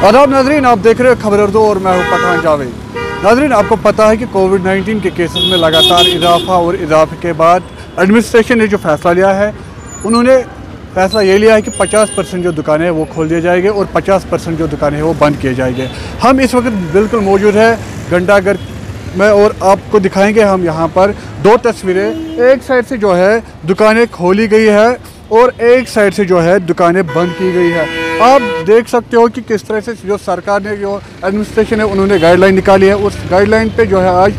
आदाब नाजरीन, आप देख रहे हो खबर उर्दू और मैं हूँ पठान जावेद। नाजरीन, आपको पता है कि कोविड-19 के केसेस में लगातार इजाफा और इजाफे के बाद एडमिनिस्ट्रेशन ने जो फैसला लिया है, उन्होंने फैसला ये लिया है कि 50% जो दुकानें हैं वो खोल दिए जाएंगे और 50% जो दुकानें हैं वो बंद किए जाएंगे। हम इस वक्त बिल्कुल मौजूद है घंटाघर में और आपको दिखाएंगे हम यहाँ पर दो तस्वीरें। एक साइड से जो है दुकानें खोली गई है और एक साइड से जो है दुकानें बंद की गई है। आप देख सकते हो कि किस तरह से जो सरकार ने, जो एडमिनिस्ट्रेशन है, उन्होंने गाइडलाइन निकाली है। उस गाइडलाइन पे जो है आज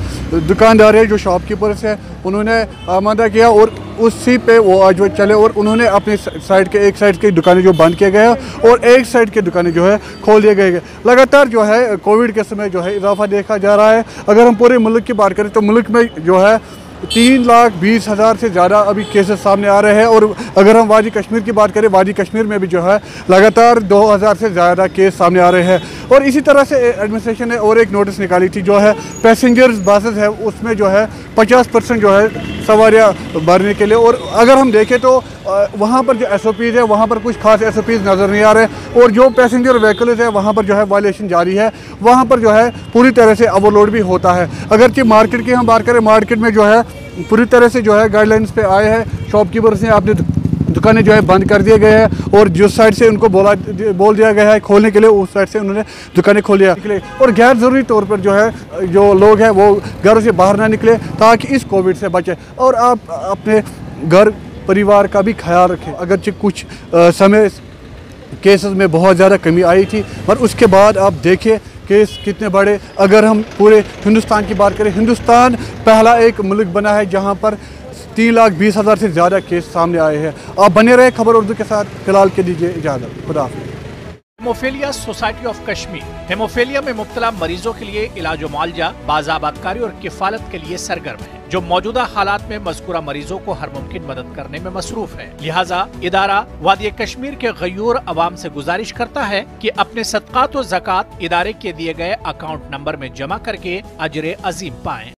दुकानदार है, जो शॉपकीपर्स है, उन्होंने आमादा किया और उसी पे वो आज वो चले और उन्होंने अपने साइड के एक साइड की दुकानें जो बंद किए गए हैं और एक साइड की दुकानें जो है खोल दिए गए। लगातार जो है कोविड के समय जो है इजाफा देखा जा रहा है। अगर हम पूरे मुल्क की बात करें तो मुल्क में जो है 3,20,000 से ज़्यादा अभी केसेस सामने आ रहे हैं और अगर हम वादी कश्मीर की बात करें, वादी कश्मीर में भी जो है लगातार 2,000 से ज़्यादा केस सामने आ रहे हैं। और इसी तरह से एडमिनिस्ट्रेशन ने और एक नोटिस निकाली थी, जो है पैसेंजर्स बसेस है उसमें जो है 50% जो है सवारियाँ भरने के लिए। और अगर हम देखें तो वहाँ पर जो SOPs है वहाँ पर कुछ खास SOPs नज़र नहीं आ रहे और जो पैसेंजर व्हीकल्स है वहाँ पर जो है वायलेशन जारी है, वहाँ पर जो है पूरी तरह से ओवरलोड भी होता है। अगरचे मार्केट की हम बात करें, मार्केट में जो है पूरी तरह से जो है गाइडलाइंस पे आए हैं। शॉपकीपर्स ने अपने दुकानें जो है बंद कर दिए गए हैं और जिस साइड से उनको बोल दिया गया है खोलने के लिए, उस साइड से उन्होंने दुकानें खोली है। और गैर ज़रूरी तौर पर जो है जो लोग हैं वो घरों से बाहर ना निकले ताकि इस कोविड से बचे और आप अपने घर परिवार का भी ख्याल रखें। अगरचे कुछ समय केसेस में बहुत ज़्यादा कमी आई थी, पर उसके बाद आप देखें केस कितने बड़े। अगर हम पूरे हिंदुस्तान की बात करें, हिंदुस्तान पहला एक मुल्क बना है जहां पर 3,20,000 से ज़्यादा केस सामने आए हैं। आप बने रहे खबर उर्दू के साथ। फिलहाल के दीजिए इजाज़त। खुदा हाफ़िज़। Haemophilia society of Kashmir haemophilia में मुब्तला मरीजों के लिए इलाज व मुआवजा, बाज़ाबातकारी और किफालत के लिए सरगर्म है, जो मौजूदा हालात में मज़कूरा मरीजों को हर मुमकिन मदद करने में मसरूफ है। लिहाजा इदारा वादी कश्मीर के गयूर अवाम से गुजारिश करता है कि अपने सदकात व ज़कात इदारे के दिए गए अकाउंट नंबर में जमा करके अजर अजीम पाएं।